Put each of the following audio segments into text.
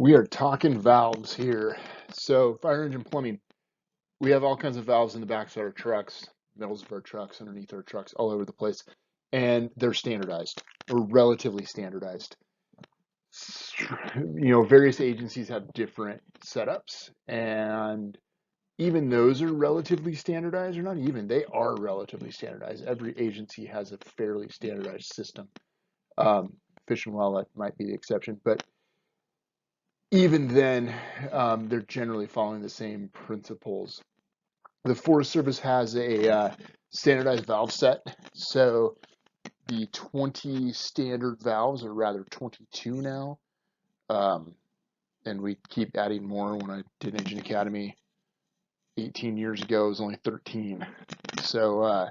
We are talking valves here. So, fire engine plumbing, we have all kinds of valves in the backs of our trucks, middles of our trucks, underneath our trucks, all over the place. And they're standardized or relatively standardized. Various agencies have different setups, and even those are relatively standardized, or not even, they are relatively standardized. Every agency has a fairly standardized system. Fish and Wildlife might be the exception, but even then, they're generally following the same principles. The Forest Service has a standardized valve set. So the 20 standard valves, or rather 22 now, and we keep adding more. When I did Engine Academy 18 years ago, it was only 13. So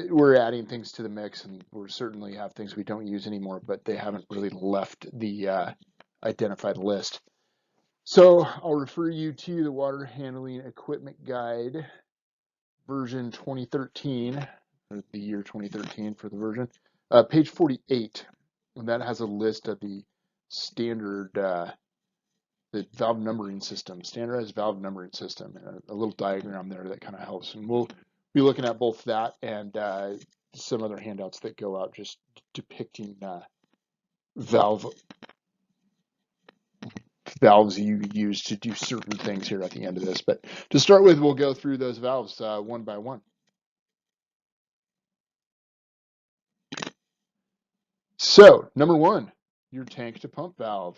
we're adding things to the mix, and we certainly have things we don't use anymore, but they haven't really left the identified list. So I'll refer you to the Water Handling Equipment Guide, version 2013, or the year 2013 for the version, page 48, and that has a list of the standard, the valve numbering system, standardized valve numbering system, and a little diagram there that kind of helps. And we'll be looking at both that and some other handouts that go out just depicting valves you use to do certain things here at the end of this. But to start with, we'll go through those valves one by one. So, number one, your tank to pump valve.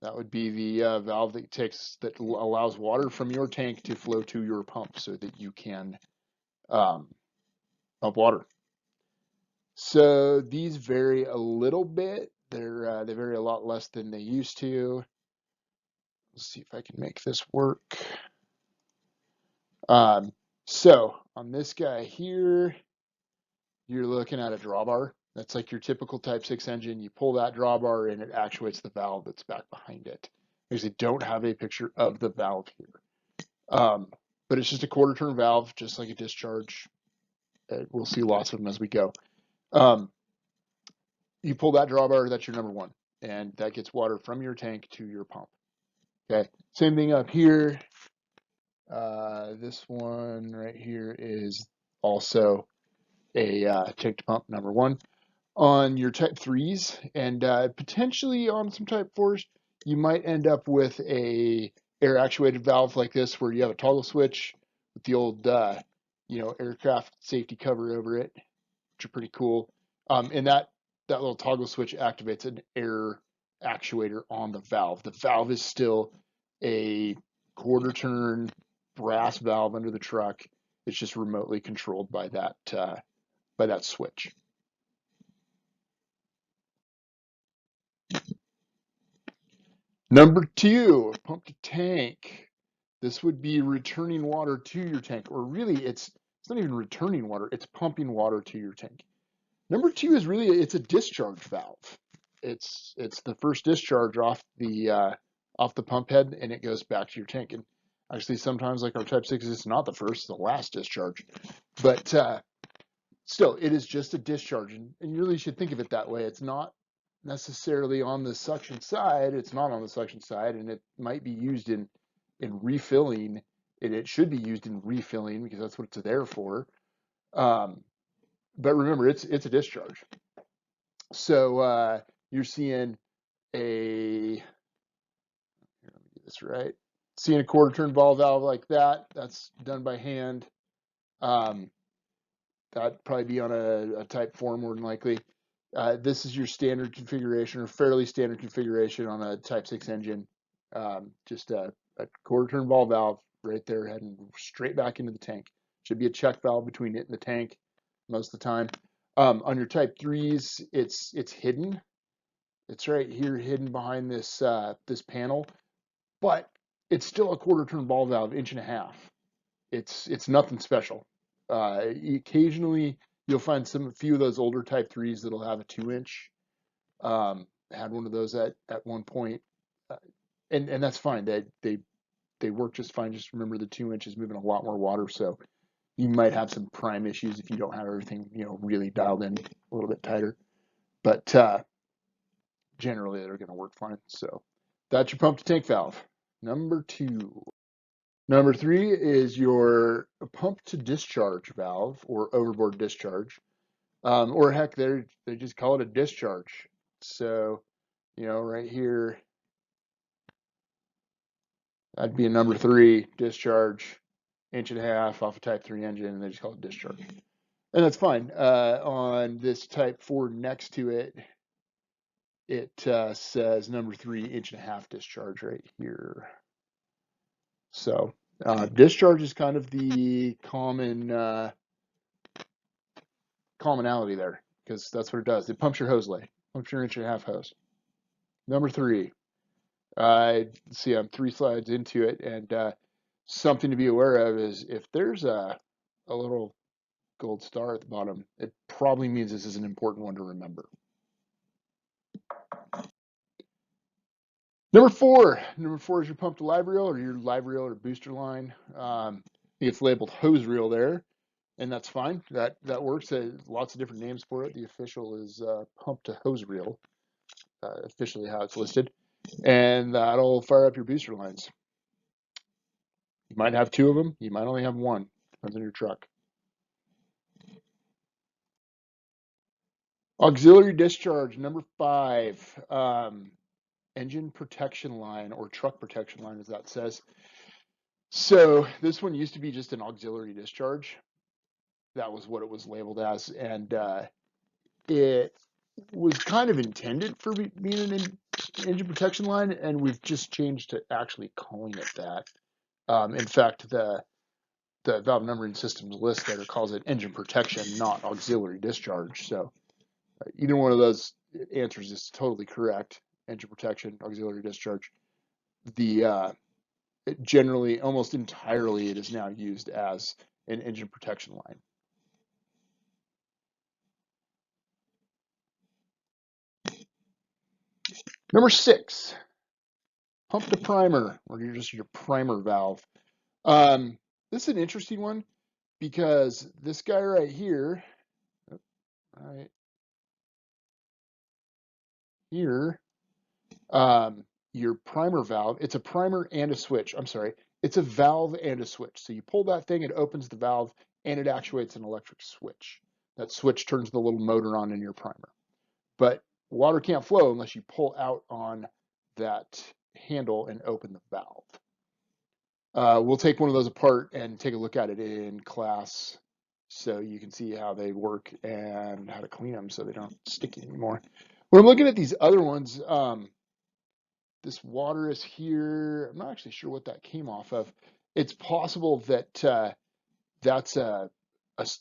That would be the valve that allows water from your tank to flow to your pump so that you can pump water. So these vary a little bit. They vary a lot less than they used to. Let's see if I can make this work. So on this guy here, you're looking at a drawbar. That's like your typical Type 6 engine. You pull that drawbar and it actuates the valve that's back behind it. Because I don't have a picture of the valve here. But it's just a quarter turn valve, just like a discharge. We'll see lots of them as we go. You pull that drawbar, that's your number one. And that gets water from your tank to your pump. Okay, same thing up here. This one right here is also a tank to pump number one. On your Type 3s and potentially on some Type 4s, you might end up with a air actuated valve like this where you have a toggle switch with the old aircraft safety cover over it, which are pretty cool. And that little toggle switch activates an air actuator on the valve. The valve is still a quarter turn brass valve under the truck. It's just remotely controlled by that switch. Number two, pump to tank. This would be returning water to your tank, or really it's not even returning water, it's pumping water to your tank. Number two is really, it's a discharge valve. It's the first discharge off the pump head, and it goes back to your tank. And actually sometimes, like our Type 6, it's not the first, it's the last discharge. But still, it is just a discharge, and you really should think of it that way. It's not necessarily on the suction side. It's not on the suction side, and it might be used in refilling. It should be used in refilling because that's what it's there for. But remember, it's a discharge. So you're seeing let me get this right. Seeing a quarter turn ball valve like that. That's done by hand. That'd probably be on a Type 4 more than likely. This is your standard configuration, or fairly standard configuration on a Type 6 engine. Just a quarter turn ball valve right there heading straight back into the tank. Should be a check valve between it and the tank most of the time. On your Type 3s, it's hidden. It's right here hidden behind this this panel, but it's still a quarter turn ball valve, 1.5 inches. It's nothing special. Occasionally you'll find a few of those older Type 3s that'll have a 2-inch. Had one of those at one point, and that's fine. They work just fine. Just remember the 2 inches moving a lot more water, so you might have some prime issues if you don't have everything really dialed in a little bit tighter. But generally they're going to work fine. So That's your pump to tank valve. Number 2. Number 3 is your pump to discharge valve or overboard discharge. Or heck, they just call it a discharge. So, right here, that'd be a number 3 discharge, 1.5 inch off a Type 3 engine, and they just call it discharge. And that's fine. On this Type 4 next to it, it says number 3.5 inch discharge right here. So discharge is kind of the commonality there, because that's what it does. It pumps your hose lay, pumps your 1.5 inch hose. Number 3, see, I'm 3 slides into it, and something to be aware of is if there's a little gold star at the bottom, it probably means this is an important one to remember. Number four is your pump to live reel or your live reel or booster line. It's labeled hose reel there, and that's fine. That works. Lots of different names for it. The official is pump to hose reel, officially how it's listed, and that'll fire up your booster lines. You might have 2 of them. You might only have 1. Depends on your truck. Auxiliary discharge, number 5. Engine protection line or truck protection line, as that says. So this one used to be just an auxiliary discharge. That was what it was labeled as, and it was kind of intended for being an engine protection line, and we've just changed to actually calling it that. In fact, the valve numbering systems list there calls it engine protection, not auxiliary discharge. So either one of those answers is totally correct. Engine protection, auxiliary discharge. Generally, almost entirely, it is now used as an engine protection line. Number 6, pump to primer, or just your primer valve. This is an interesting one because this guy right here, right here, your primer valve, it's a primer and a switch. I'm sorry, it's a valve and a switch. So you pull that thing, it opens the valve, and it actuates an electric switch. That switch turns the little motor on in your primer. But water can't flow unless you pull out on that handle and open the valve. We'll take one of those apart and take a look at it in class so you can see how they work and how to clean them so they don't stick anymore. When I'm looking at these other ones, this water is here. I'm not actually sure what that came off of. It's possible that that's a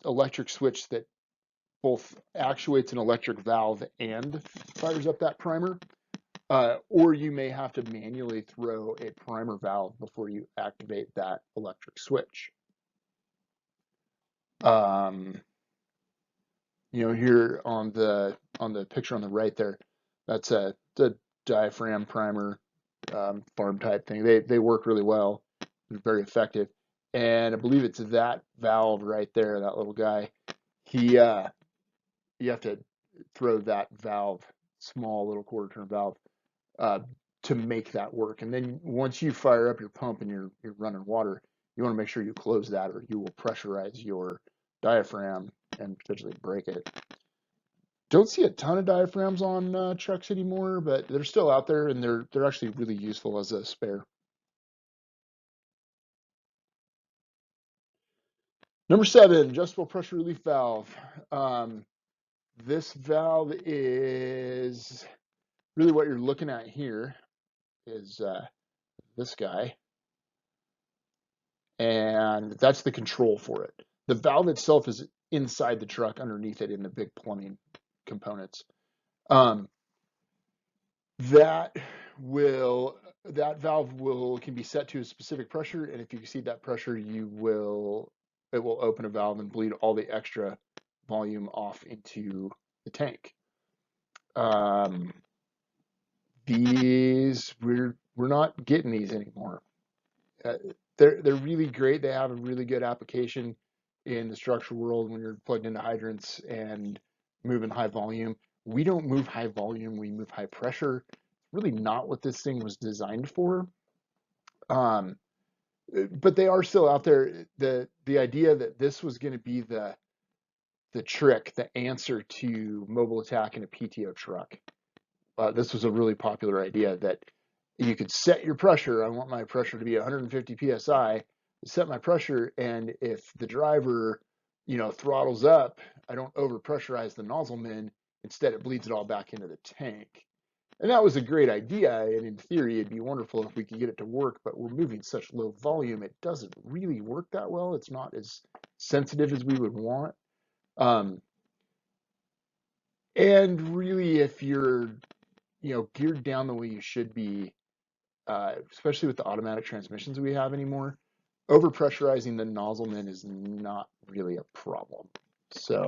electric switch that both actuates an electric valve and fires up that primer. Or you may have to manually throw a primer valve before you activate that electric switch. Here on the picture on the right there, that's the diaphragm primer farm type thing. They work really well. They're very effective. And I believe it's that valve right there, that little guy. You have to throw that valve, small little quarter turn valve, to make that work. And then once you fire up your pump and you're running water, you want to make sure you close that or you will pressurize your diaphragm and potentially break it. Don't see a ton of diaphragms on trucks anymore, but they're still out there and they're actually really useful as a spare. Number 7, adjustable pressure relief valve. This valve is really what you're looking at here is this guy, and that's the control for it. The valve itself is inside the truck underneath it in the big plumbing components. That valve can be set to a specific pressure, and if you exceed that pressure, it will open a valve and bleed all the extra volume off into the tank. We're not getting these anymore. They're really great. They have a really good application in the structural world when you're plugged into hydrants and moving high volume. We don't move high volume. We move high pressure. really not what this thing was designed for. Um, but they are still out there. The idea that this was going to be the trick, the answer to mobile attack in a PTO truck. This was a really popular idea that you could set your pressure. I want my pressure to be 150 psi. Set my pressure, and if the driver, throttles up, I don't overpressurize the nozzle min. Instead, it bleeds it all back into the tank. And that was a great idea, and in theory, it'd be wonderful if we could get it to work, but we're moving such low volume, it doesn't really work that well. It's not as sensitive as we would want. And really, if you're, geared down the way you should be, especially with the automatic transmissions we have anymore, overpressurizing the nozzle min is not really a problem. So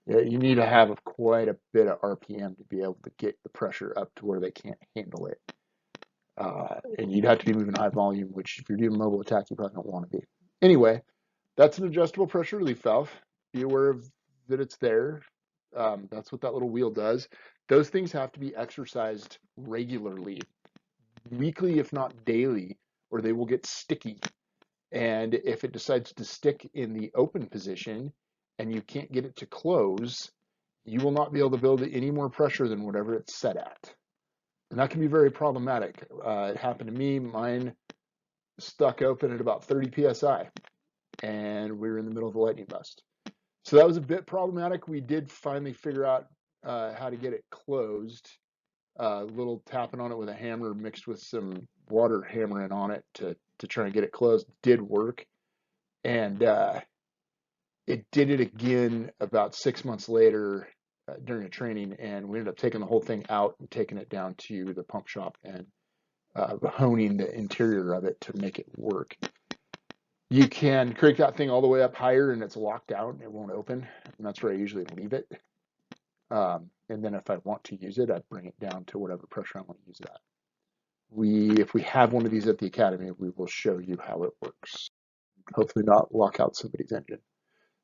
yeah, you need to have quite a bit of RPM to be able to get the pressure up to where they can't handle it. And you'd have to be moving high volume, which if you're doing mobile attack, you probably don't want to be. Anyway, that's an adjustable pressure relief valve. Be aware of that it's there. That's what that little wheel does. Those things have to be exercised regularly, weekly, if not daily, or they will get sticky. And if it decides to stick in the open position and you can't get it to close, you will not be able to build any more pressure than whatever it's set at. And that can be very problematic. It happened to me. Mine stuck open at about 30 psi, and we were in the middle of a lightning bust. So that was a bit problematic. We did finally figure out how to get it closed. A little tapping on it with a hammer mixed with some water hammering on it to try and get it closed did work. And it did it again about 6 months later during a training, and we ended up taking the whole thing out and taking it down to the pump shop and honing the interior of it to make it work. You can crank that thing all the way up higher and it's locked out and it won't open. And that's where I usually leave it. And then if I want to use it, I bring it down to whatever pressure I want to use it at. If we have one of these at the academy, we will show you how it works. Hopefully not lock out somebody's engine.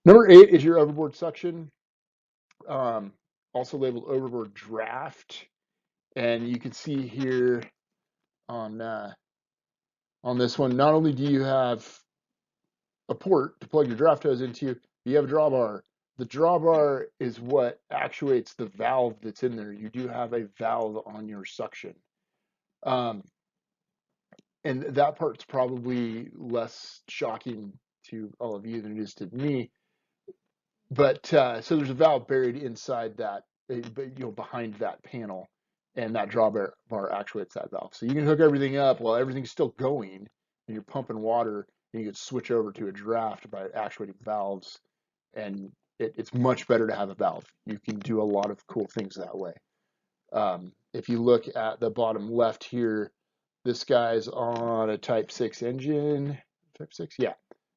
Number 8 is your overboard suction, also labeled overboard draft. And you can see here on this one, not only do you have a port to plug your draft hose into, you have a drawbar. The drawbar is what actuates the valve that's in there. You do have a valve on your suction. And that part's probably less shocking to all of you than it is to me. But so there's a valve buried inside that, behind that panel, and that drawbar actuates that valve. So you can hook everything up while everything's still going, and you're pumping water, and you can switch over to a draft by actuating valves, and it's much better to have a valve. You can do a lot of cool things that way. If you look at the bottom left here, this guy's on a Type 6 engine. Type 6? Yeah,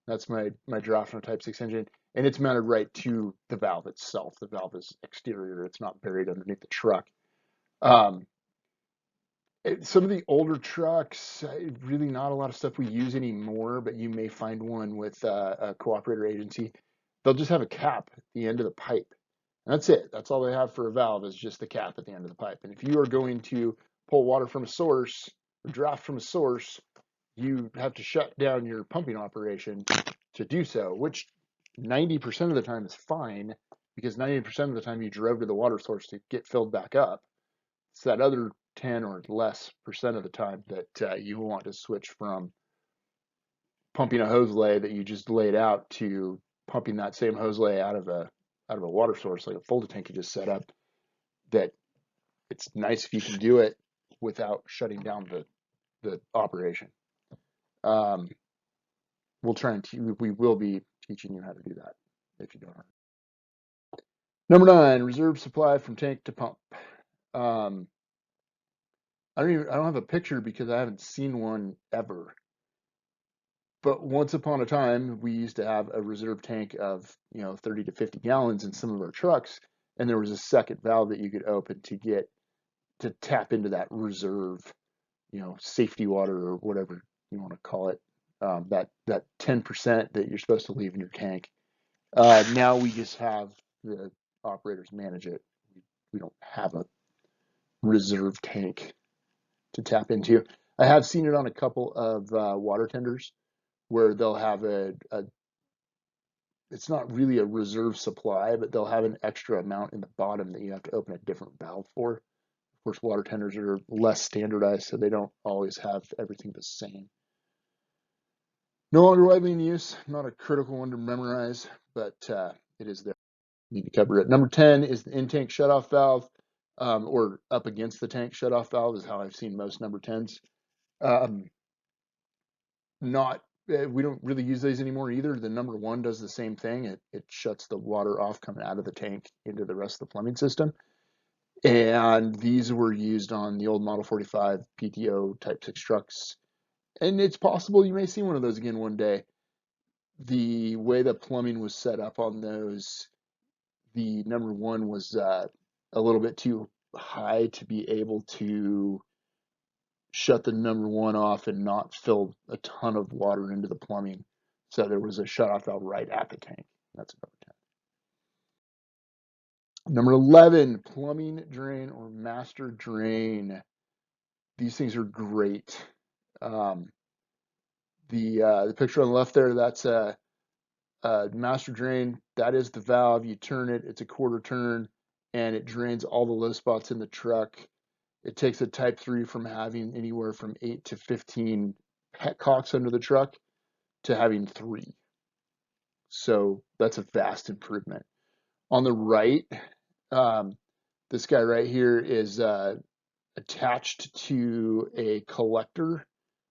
that's my draft on a Type 6 engine. And it's mounted right to the valve itself. The valve is exterior. It's not buried underneath the truck. Some of the older trucks, really not a lot of stuff we use anymore, but you may find one with a cooperator agency. They'll just have a cap at the end of the pipe. And that's it. That's all they have for a valve is just the cap at the end of the pipe. And if you are going to pull water from a source or draft from a source, you have to shut down your pumping operation to do so, which 90% of the time is fine because 90% of the time you drove to the water source to get filled back up. It's that other 10 or less percent of the time that you want to switch from pumping a hose lay that you just laid out to pumping that same hose lay out of a water source like a folded tank you just set up. That it's nice if you can do it without shutting down the operation. We will be teaching you how to do that if you don't know. Number 9, reserve supply from tank to pump. I don't have a picture because I haven't seen one ever. But once upon a time, we used to have a reserve tank of 30 to 50 gallons in some of our trucks, and there was a second valve that you could open to tap into that reserve, safety water or whatever you want to call it. That 10% that you're supposed to leave in your tank. Now we just have the operators manage it. We don't have a reserve tank to tap into. I have seen it on a couple of water tenders where they'll have it's not really a reserve supply, but they'll have an extra amount in the bottom that you have to open a different valve for. Of course, water tenders are less standardized, so they don't always have everything the same. No longer widely in use, not a critical one to memorize, but it is there. You need to cover it. Number 10 is the in-tank shutoff valve, or up against the tank shutoff valve is how I've seen most number 10s. Not We don't really use these anymore either. The number 1 does the same thing. It shuts the water off coming out of the tank into the rest of the plumbing system. And these were used on the old Model 45 PTO Type 6 trucks. And it's possible you may see one of those again one day. The way the plumbing was set up on those, the number 1 was a little bit too high to be able to shut the number 1 off and not fill a ton of water into the plumbing. So there was a shutoff valve right at the tank. That's number 10. Number 11, plumbing drain or master drain. These things are great. The picture on the left there, that's a master drain. That is the valve. You turn it, it's a quarter turn, and it drains all the low spots in the truck. It takes a Type 3 from having anywhere from 8 to 15 petcocks under the truck to having 3. So that's a vast improvement. On the right, this guy right here is attached to a collector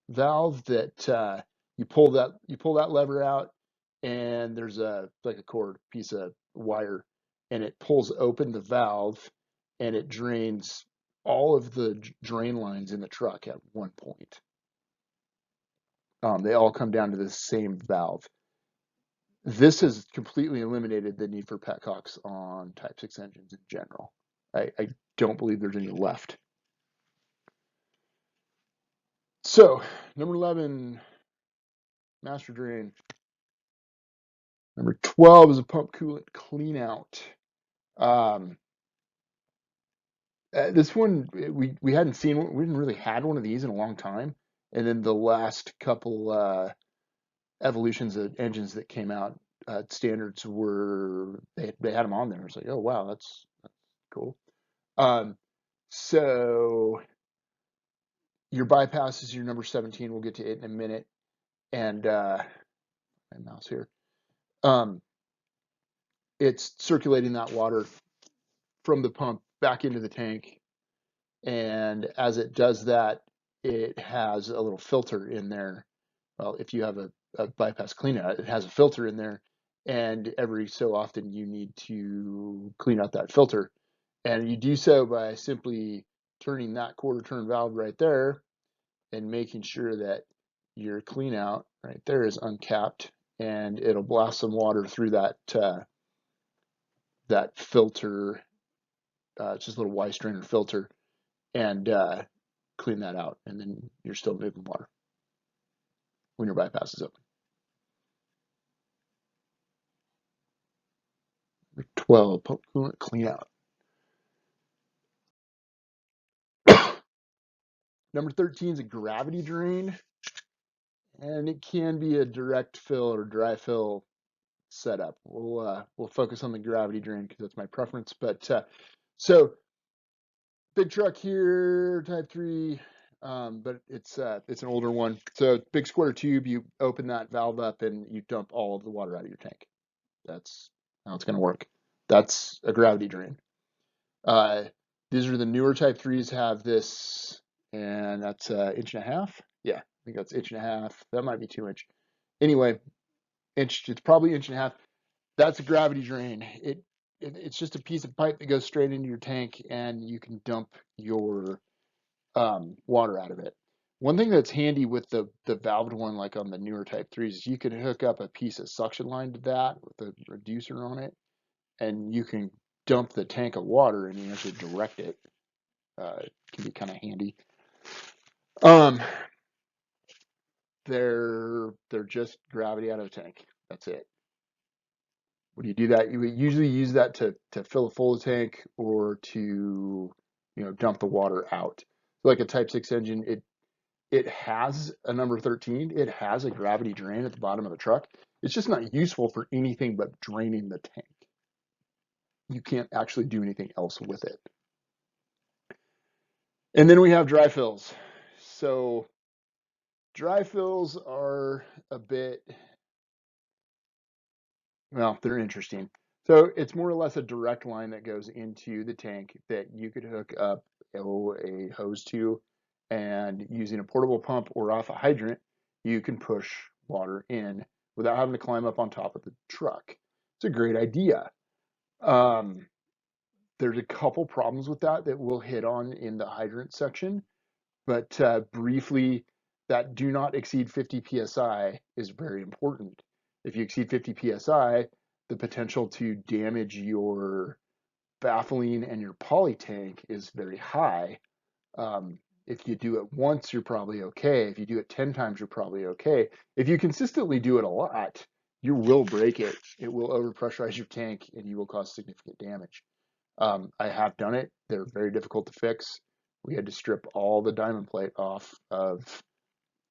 valve that you pull that lever out, and there's like a cord piece of wire, and it pulls open the valve, and it drains all of the drain lines in the truck at one point. They all come down to the same valve. This has completely eliminated the need for petcocks on Type 6 engines in general. I don't believe there's any left. So, number 11, master drain. Number 12 is a pump coolant clean out. This one, we hadn't seen one, we hadn't really had one of these in a long time. And then the last couple evolutions of engines that came out, standards were, they had them on there. It's like, oh, wow, that's cool. So your bypass is your number 17. We'll get to it in a minute. And my mouse here. It's circulating that water from the pump back into the tank. And as it does that, it has a little filter in there. Well, if you have a bypass cleanout, it has a filter in there. And every so often you need to clean out that filter. And you do so by simply turning that quarter turn valve right there and making sure that your clean out right there is uncapped, and it'll blast some water through that that filter. It's just a little Y strainer filter, and clean that out, and then you're still moving water when your bypass is open. 12, pump coolant clean out. Number 13 is a gravity drain, and it can be a direct fill or dry fill setup. We'll focus on the gravity drain because that's my preference. But so big truck here, Type 3, but it's an older one. So big square tube, you open that valve up and you dump all of the water out of your tank. That's how it's going to work. That's a gravity drain. These are the newer Type 3s have this, and that's 1.5 inches. Yeah, I think that's 1.5 inches. That might be 2 inch. Anyway, it's probably 1.5 inches. That's a gravity drain. It's just a piece of pipe that goes straight into your tank, and you can dump your water out of it. One thing that's handy with the valved one, like on the newer Type 3s, is you can hook up a piece of suction line to that with a reducer on it, and you can dump the tank of water and you actually direct it. It can be kind of handy. They're just gravity out of a tank. That's it. When you do that, you would usually use that to fill a full tank or to dump the water out. like a Type 6 engine, it has a number 13. It has a gravity drain at the bottom of the truck. It's just not useful for anything but draining the tank. You can't actually do anything else with it. And then we have dry fills. So dry fills are a bit, well, they're interesting. So it's more or less a direct line that goes into the tank that you could hook up a hose to, and using a portable pump or off a hydrant, you can push water in without having to climb up on top of the truck. It's a great idea. Um, there's a couple problems with that we'll hit on in the hydrant section, but briefly, that do not exceed 50 psi is very important. If you exceed 50 psi, the potential to damage your baffling and your poly tank is very high. If you do it once, you're probably okay. If you do it 10 times, you're probably okay. If you consistently do it a lot, you will break it. It will overpressurize your tank and you will cause significant damage. I have done it. They're very difficult to fix. We had to strip all the diamond plate off of,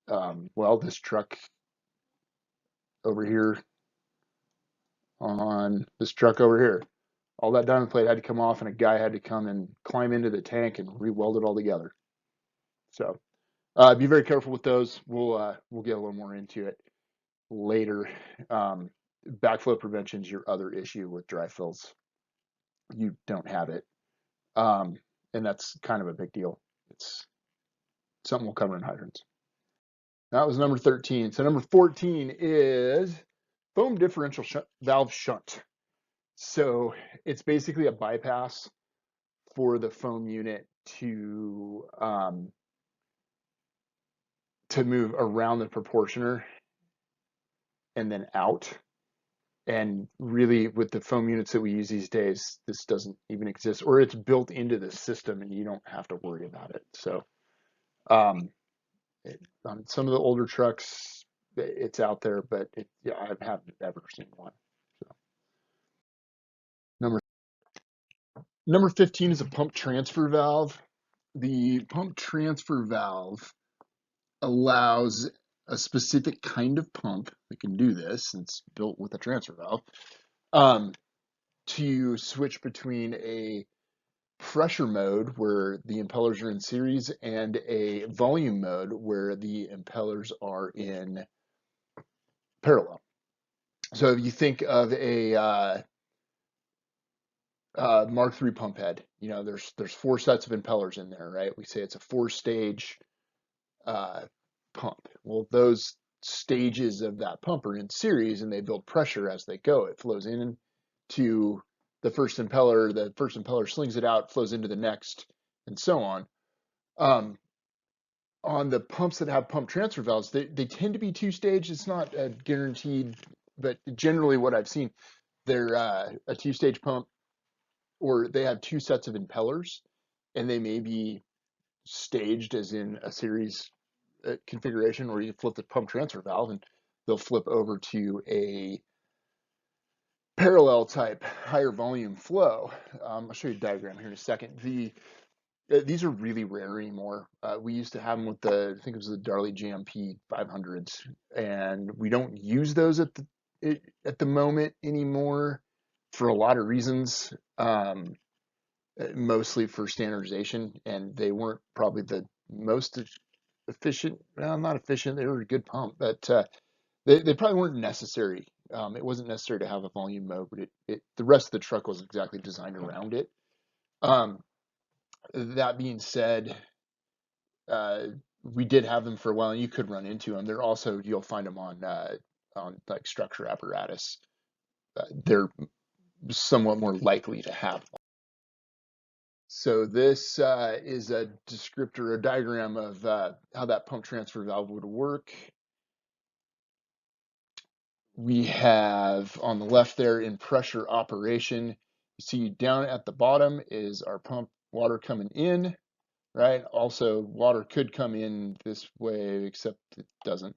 well, this truck over here, on this truck over here. All that diamond plate had to come off, and a guy had to come and climb into the tank and re-weld it all together. So be very careful with those. We'll get a little more into it later. Backflow prevention is your other issue with dry fills. You don't have it, and that's kind of a big deal. It's something we'll cover in hydrants. That was number 13. So number 14 is foam differential valve shunt. So it's basically a bypass for the foam unit to move around the proportioner and then out. And really, with the foam units that we use these days, this doesn't even exist, or it's built into the system and you don't have to worry about it. So on some of the older trucks, it's out there, but yeah, I haven't ever seen one. So number number 15 is a pump transfer valve. The pump transfer valve allows a specific kind of pump that can do this, and it's built with a transfer valve, to switch between a pressure mode where the impellers are in series and a volume mode where the impellers are in parallel. So if you think of a Mark III pump head, there's four sets of impellers in there, right? We say it's a four-stage pump. Well, those stages of that pump are in series and they build pressure as they go. It flows in to the first impeller slings it out, flows into the next, and so on. On the pumps that have pump transfer valves, they tend to be two-stage. It's not guaranteed, but generally what I've seen, they're a two-stage pump, or they have two sets of impellers, and they may be staged as in a series configuration, or you flip the pump transfer valve and they'll flip over to a parallel type higher volume flow. I'll show you a diagram here in a second. These are really rare anymore. We used to have them with I think it was the Darley JMP 500s, and we don't use those at the moment anymore for a lot of reasons. Mostly for standardization, and they weren't probably the most efficient. Well, not efficient. They were a good pump, but they probably weren't necessary. It wasn't necessary to have a volume mode, but the rest of the truck was exactly designed around it. That being said, we did have them for a while, and you could run into them. They're also, you'll find them on like structure apparatus. They're somewhat more likely to have. So this is a descriptor, a diagram of how that pump transfer valve would work. We have on the left there in pressure operation, you see down at the bottom is our pump water coming in, right? Also, water could come in this way, except it doesn't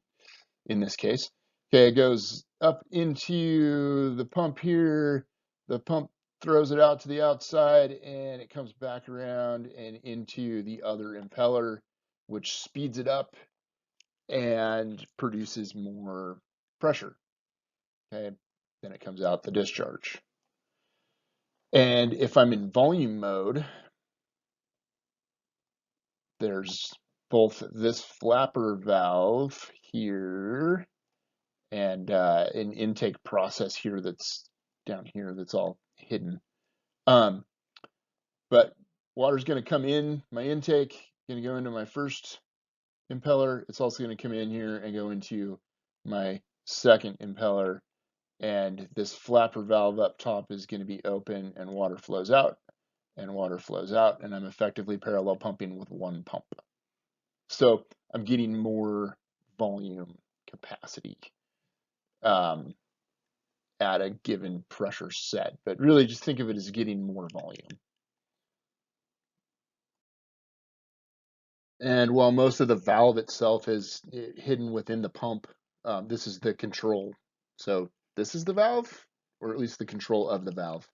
in this case. Okay, it goes up into the pump here. The pump throws it out to the outside, and it comes back around and into the other impeller, which speeds it up and produces more pressure. Okay, then it comes out the discharge. And if I'm in volume mode, there's both this flapper valve here and an intake process here that's down here that's all hidden. But water's going to come in my intake, going to go into my first impeller. It's also going to come in here and go into my second impeller. And this flapper valve up top is going to be open, and water flows out, and water flows out, and I'm effectively parallel pumping with one pump. So I'm getting more volume capacity um, at a given pressure set, but really just think of it as getting more volume. And while most of the valve itself is hidden within the pump, this is the control. So this is the valve, or at least the control of the valve.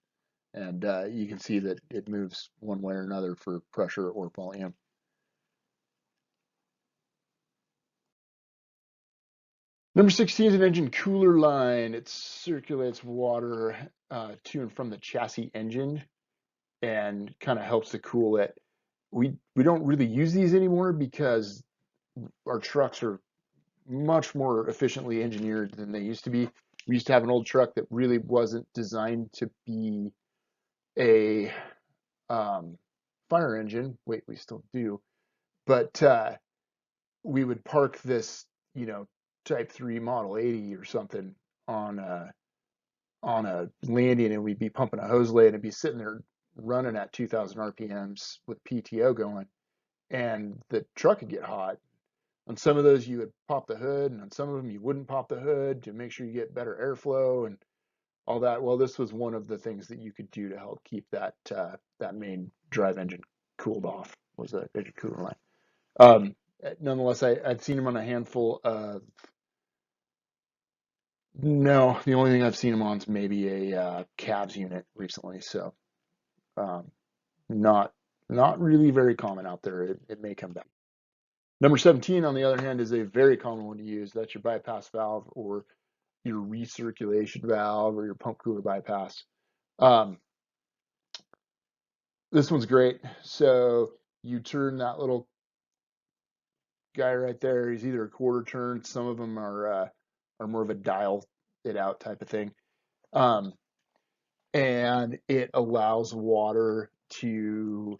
And you can see that it moves one way or another for pressure or volume. Number 16 is an engine cooler line. It circulates water to and from the chassis engine and kind of helps to cool it. We don't really use these anymore because our trucks are much more efficiently engineered than they used to be. We used to have an old truck that really wasn't designed to be a fire engine. Wait, we still do, but we would park this, Type 3 Model 80 or something on a landing, and we'd be pumping a hose lay, and it'd be sitting there running at 2,000 RPMs with PTO going, and the truck would get hot. On some of those, you would pop the hood, and on some of them, you wouldn't pop the hood to make sure you get better airflow and all that. Well, this was one of the things that you could do to help keep that main drive engine cooled off. Was a engine cooler line. Nonetheless, I'd seen them on a handful of. No, the only thing I've seen them on is maybe a cabs unit recently. So um, not not really very common out there. It may come back. Number 17, on the other hand, is a very common one to use. That's your bypass valve or your recirculation valve or your pump cooler bypass. Um, this one's great. So you turn that little guy right there. He's either a quarter turn. Some of them are more of a dial it out type of thing. Um, and it allows water to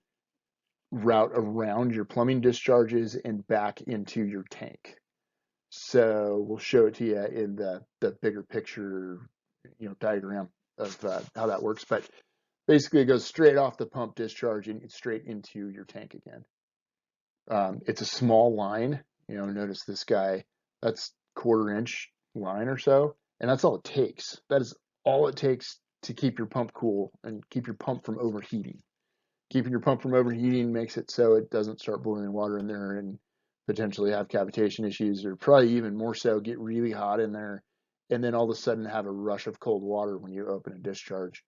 route around your plumbing discharges and back into your tank. So we'll show it to you in the bigger picture, diagram of how that works. But basically, it goes straight off the pump discharge and straight into your tank again. It's a small line. Notice this guy. That's quarter-inch line or so, and that's all it takes. That is all it takes to keep your pump cool and keep your pump from overheating. Keeping your pump from overheating makes it so it doesn't start boiling water in there and potentially have cavitation issues, or probably even more so get really hot in there and then all of a sudden have a rush of cold water when you open a discharge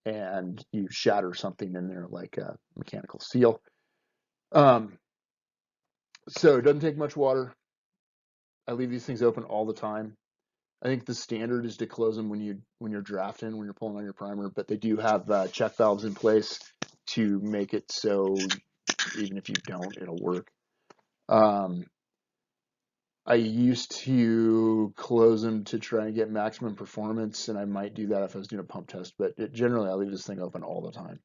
and you shatter something in there like a mechanical seal. So it doesn't take much water. I leave these things open all the time. I think the standard is to close them when you're drafting, when you're pulling on your primer, but they do have check valves in place to make it so even if you don't, it'll work. Um, I used to close them to try and get maximum performance, and I might do that if I was doing a pump test, but generally I leave this thing open all the time.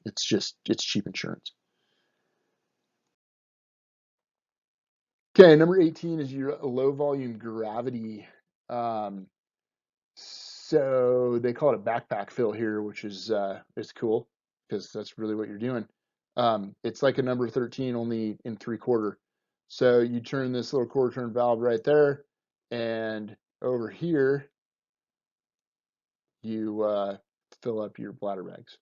It's cheap insurance. Okay, number 18 is your low volume gravity. Um, so they call it a backpack fill here, which is cool because that's really what you're doing. It's like a number 13, only in 3/4. So you turn this little quarter turn valve right there, and over here you fill up your bladder bags.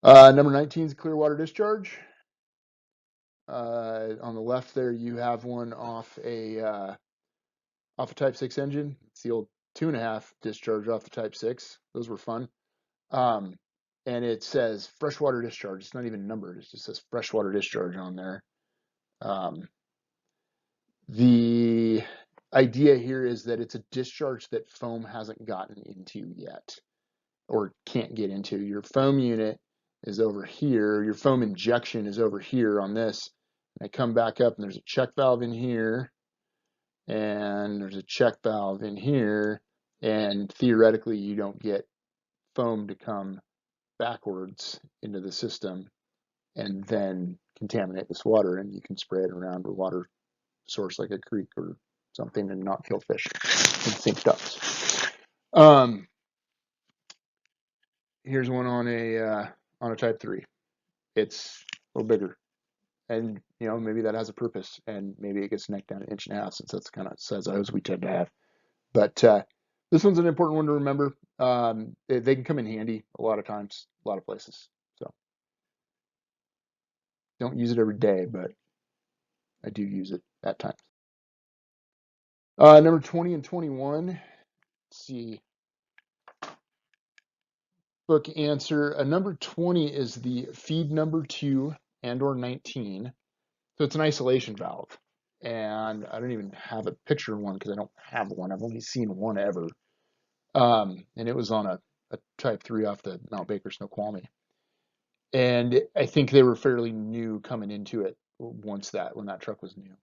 Number 19 is clear water discharge. On the left there, you have one off off a Type 6 engine. It's the old 2.5 discharge off the Type 6. Those were fun. Um, and it says freshwater discharge. It's not even numbered. It just says freshwater discharge on there. The idea here is that it's a discharge that foam hasn't gotten into yet or can't get into. Your foam unit is over here. Your foam injection is over here on this. And I come back up and there's a check valve in here and there's a check valve in here. And theoretically, you don't get foam to come backwards into the system and then contaminate this water, and you can spray it around a water source like a creek or something and not kill fish and sink ducks. Here's one on a Type 3. It's a little bigger, and maybe that has a purpose, and maybe it gets necked down 1.5 inches since that's the kind of size of hose we tend to have. But this one's an important one to remember. They can come in handy a lot of times, a lot of places. So don't use it every day, but I do use it at times. Number 20 and 21. Let's see. Book answer. Number 20 is the feed number 2 and or 19. So it's an isolation valve. And I don't even have a picture of one because I don't have one. I've only seen one ever. And it was on a Type 3 off the Mount Baker Snoqualmie. And I think they were fairly new coming into it when that truck was new.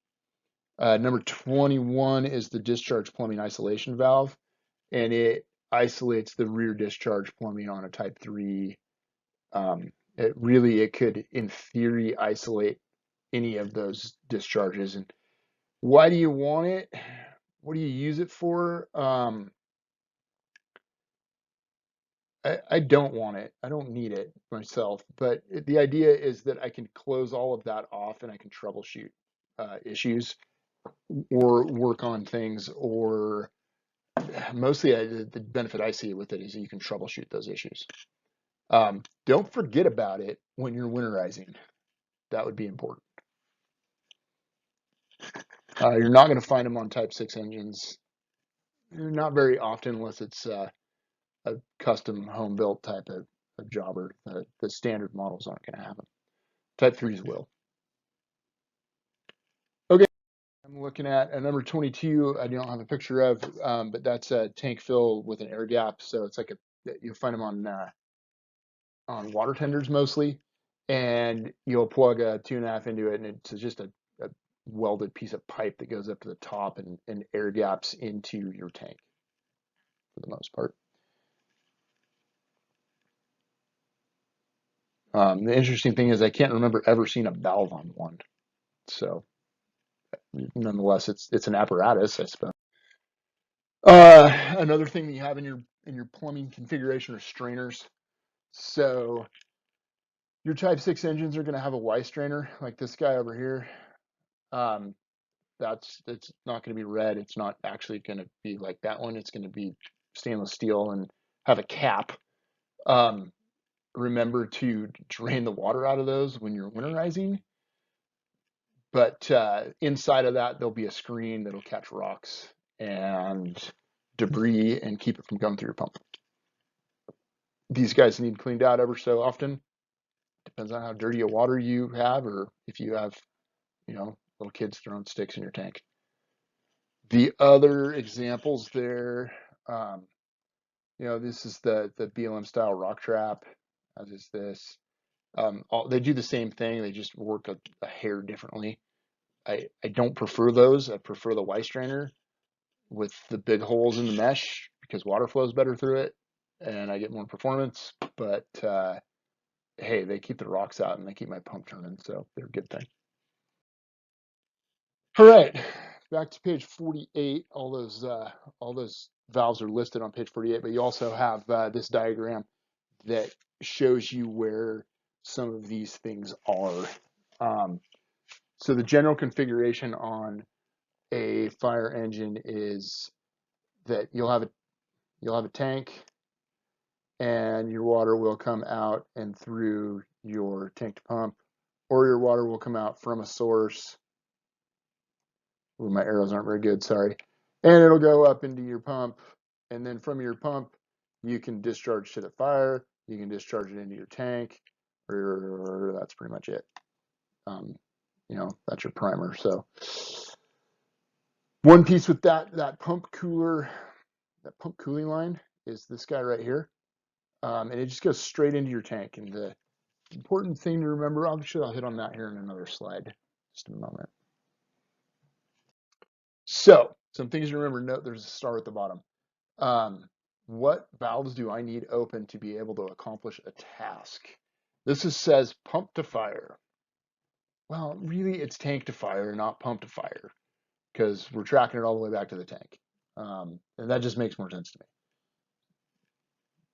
Number 21 is the discharge plumbing isolation valve, and it isolates the rear discharge plumbing on a Type 3. It could, in theory, isolate any of those discharges. And why do you want it? What do you use it for? I don't want it. I don't need it myself. But the idea is that I can close all of that off and I can troubleshoot issues or work on things, or mostly the benefit I see with it is you can troubleshoot those issues. Don't forget about it when you're winterizing. That would be important. You're not going to find them on Type 6 engines. Not very often unless it's a custom home built type of jobber. The standard models aren't going to have them. Type 3s will. Okay, I'm looking at a number 22. I don't have a picture of, but that's a tank fill with an air gap. So it's like you'll find them on water tenders mostly, and you'll plug a 2.5 into it, and it's just a welded piece of pipe that goes up to the top and air gaps into your tank for the most part. The interesting thing is I can't remember ever seeing a valve on one. So nonetheless, it's an apparatus, I suppose. Another thing that you have in your plumbing configuration are strainers. So your Type 6 engines are going to have a Y strainer like this guy over here. It's not going to be red. It's not actually going to be like that one. It's going to be stainless steel and have a cap. Remember to drain the water out of those when you're winterizing. But inside of that, there'll be a screen that'll catch rocks and debris and keep it from coming through your pump. These guys need cleaned out ever so often. Depends on how dirty a water you have, or if you have, little kids throwing sticks in your tank. The other examples there, this is the BLM style rock trap, as is this. They do the same thing. They just work a hair differently. I don't prefer those. I prefer the Y strainer with the big holes in the mesh because water flows better through it and I get more performance. But hey, they keep the rocks out and they keep my pump turning, so they're a good thing. All right, back to page 48. All those valves are listed on page 48, but you also have this diagram that shows you where some of these things are. So the general configuration on a fire engine is that you'll have a tank, and your water will come out and through your tank to pump, or your water will come out from a source. Ooh, my arrows aren't very good, sorry. and it'll go up into your pump, and then from your pump, you can discharge to the fire, you can discharge it into your tank, or that's pretty much it. Um, that's your primer. So one piece with that pump cooler, that pump cooling line is this guy right here. And it just goes straight into your tank. And the important thing to remember, obviously I'll hit on that here in another slide, just a moment. So some things to remember, note there's a star at the bottom. What valves do I need open to be able to accomplish a task? This says pump to fire. Well, really it's tank to fire, not pump to fire, because we're tracking it all the way back to the tank. And that just makes more sense to me.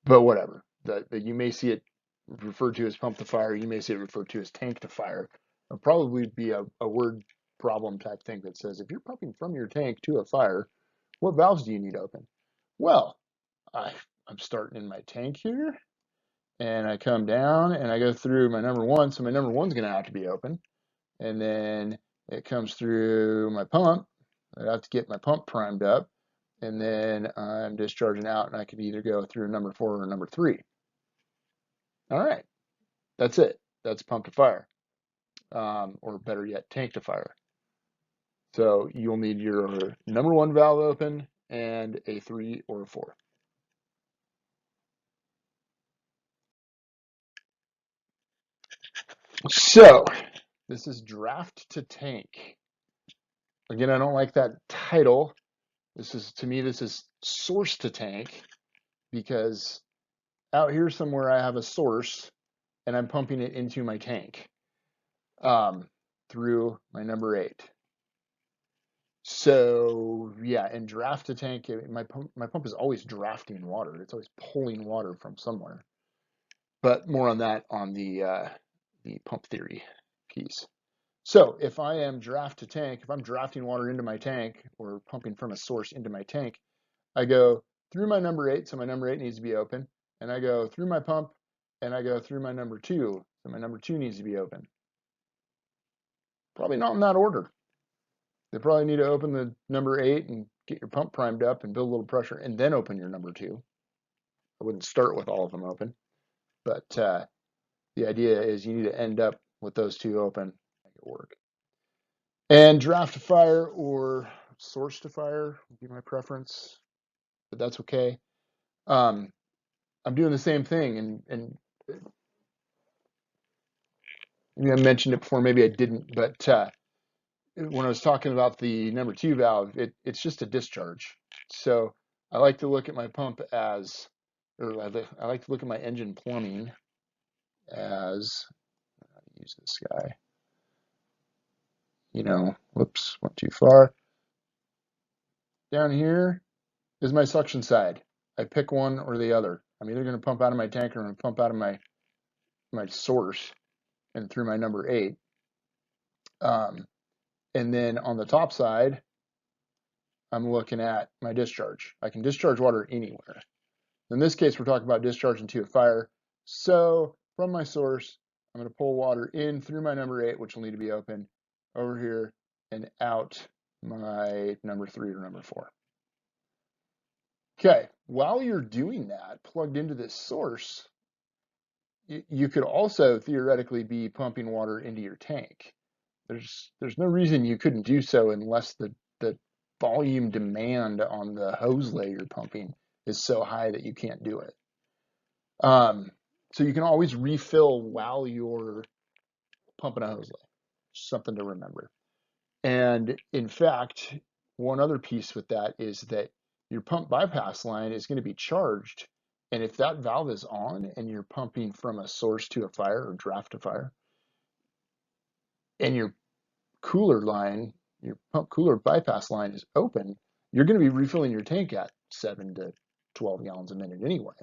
But whatever. You may see it referred to as pump to fire. You may see it referred to as tank to fire. It'll probably be a word problem type thing that says if you're pumping from your tank to a fire, what valves do you need open? Well, I'm starting in my tank here, and I come down and I go through my number one. So my number one's going to have to be open, and then it comes through my pump. I have to get my pump primed up, and then I'm discharging out, and I could either go through number 4 or number 3. All right, that's it. That's pump to fire, or better yet, tank to fire. So you'll need your number 1 valve open and a 3 or a 4. So this is draft to tank. Again, I don't like that title. To me, this is source to tank, because out here somewhere I have a source and I'm pumping it into my tank through my number 8. So yeah, and draft to tank, my pump is always drafting water. It's always pulling water from somewhere. But more on that on the pump theory piece. So if I am draft to tank, if I'm drafting water into my tank or pumping from a source into my tank, I go through my number 8, so my number 8 needs to be open, and I go through my pump, and I go through my number 2, so my number 2 needs to be open. Probably not in that order. They probably need to open the number 8 and get your pump primed up and build a little pressure, and then open your number 2. I wouldn't start with all of them open, but the idea is you need to end up with those 2 open, make it work. And draft to fire or source to fire would be my preference, but that's okay. I'm doing the same thing, and I mentioned it before, maybe I didn't, but when I was talking about the number 2 valve, it's just a discharge. So I like to look at my pump as, or I like to look at my engine plumbing as, use this guy, whoops, went too far. Down here is my suction side. I pick one or the other. I'm either going to pump out of my tank or I'm going to pump out of my source and through my number 8. And then on the top side, I'm looking at my discharge. I can discharge water anywhere. In this case, we're talking about discharging to a fire. So from my source, I'm going to pull water in through my number 8, which will need to be open, over here, and out my number 3 or number 4. Okay, while you're doing that, plugged into this source, you could also theoretically be pumping water into your tank. There's no reason you couldn't do so unless the volume demand on the hose lay you're pumping is so high that you can't do it. So you can always refill while you're pumping a hose lay. Something to remember. And in fact, one other piece with that is that your pump bypass line is going to be charged. And if that valve is on and you're pumping from a source to a fire or draft to fire, and your cooler line, your pump cooler bypass line is open, you're going to be refilling your tank at 7 to 12 gallons a minute anyway.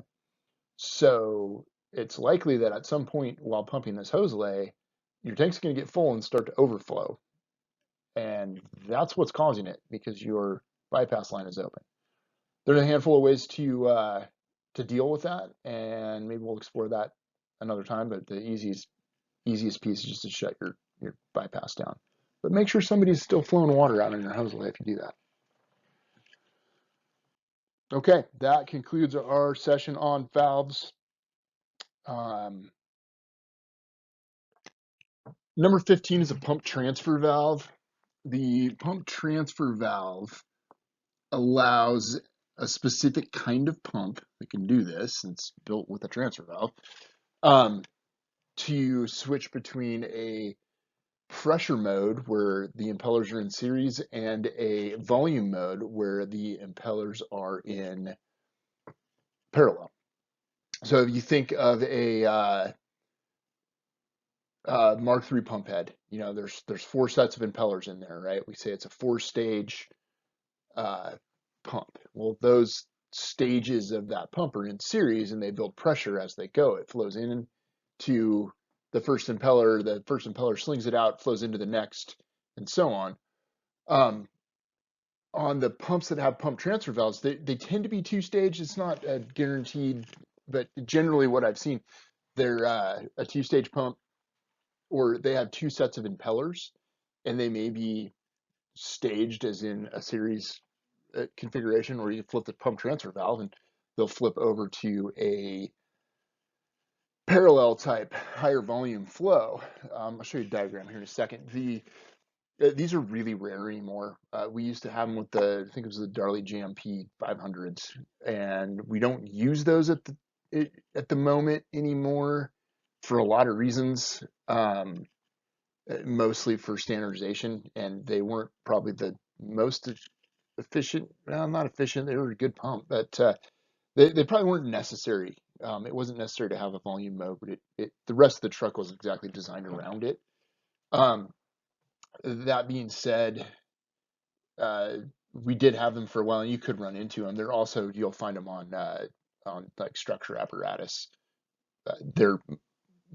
So it's likely that at some point while pumping this hose lay, your tank's going to get full and start to overflow. And that's what's causing it, because your bypass line is open. There's a handful of ways to deal with that, and maybe we'll explore that another time, but the easiest piece is just to shut your bypass down. But make sure somebody's still flowing water out in your hose lay if you do that. Okay, that concludes our session on valves. Number 15 is a pump transfer valve. The pump transfer valve allows a specific kind of pump that can do this. It's built with a transfer valve, to switch between a pressure mode where the impellers are in series and a volume mode where the impellers are in parallel. So if you think of a Mark III pump head, there's four sets of impellers in there, right? We say it's a four-stage uh, pump. Well, those stages of that pump are in series and they build pressure as they go. It flows in to the first impeller slings it out, flows into the next, and so on. On the pumps that have pump transfer valves, they tend to be two-stage. It's not guaranteed, but generally what I've seen, they're a two-stage pump, or they have two sets of impellers, and they may be staged as in a series configuration, or you flip the pump transfer valve and they'll flip over to a parallel type higher volume flow. I'll show you a diagram here in a second. These are really rare anymore. We used to have them with I think it was the Darley JMP 500s, and we don't use those at the moment anymore for a lot of reasons, mostly for standardization, and they weren't probably the most efficient. Well, not efficient. They were a good pump, but they probably weren't necessary. It wasn't necessary to have a volume mode, but the rest of the truck was exactly designed around it. That being said, we did have them for a while, and you could run into them. They're also, you'll find them on like structure apparatus. They're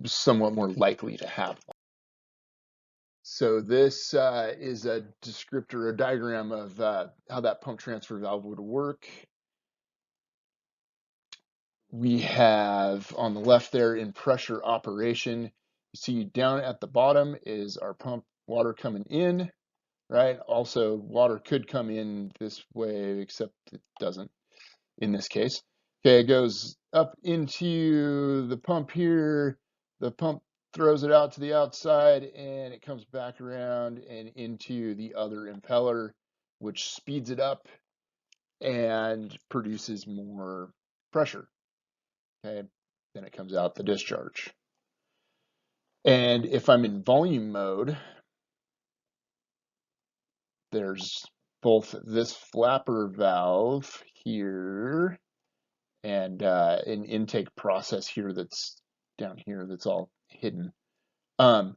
somewhat more likely to have one. So this is a descriptor, a diagram of how that pump transfer valve would work. We have on the left there in pressure operation, you see down at the bottom is our pump water coming in, right? Also, water could come in this way, except it doesn't in this case. Okay, it goes up into the pump here. The pump throws it out to the outside, and it comes back around and into the other impeller, which speeds it up and produces more pressure. Okay, then it comes out the discharge. And if I'm in volume mode, there's both this flapper valve here and an intake process here that's down here that's all hidden. But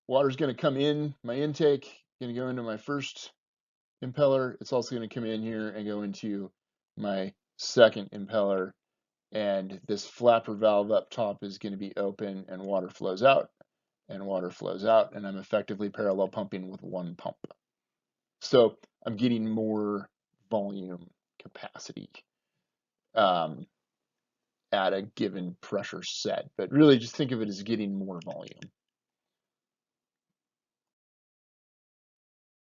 water's going to come in my intake, going to go into my first impeller. It's also going to come in here and go into my second impeller. And this flapper valve up top is going to be open, and water flows out, and water flows out, and I'm effectively parallel pumping with one pump. So I'm getting more volume capacity at a given pressure set, but really just think of it as getting more volume.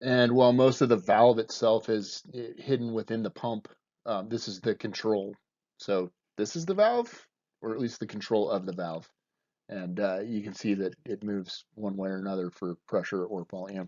And while most of the valve itself is hidden within the pump, this is the control. So this is the valve, or at least the control of the valve. And you can see that it moves one way or another for pressure or volume.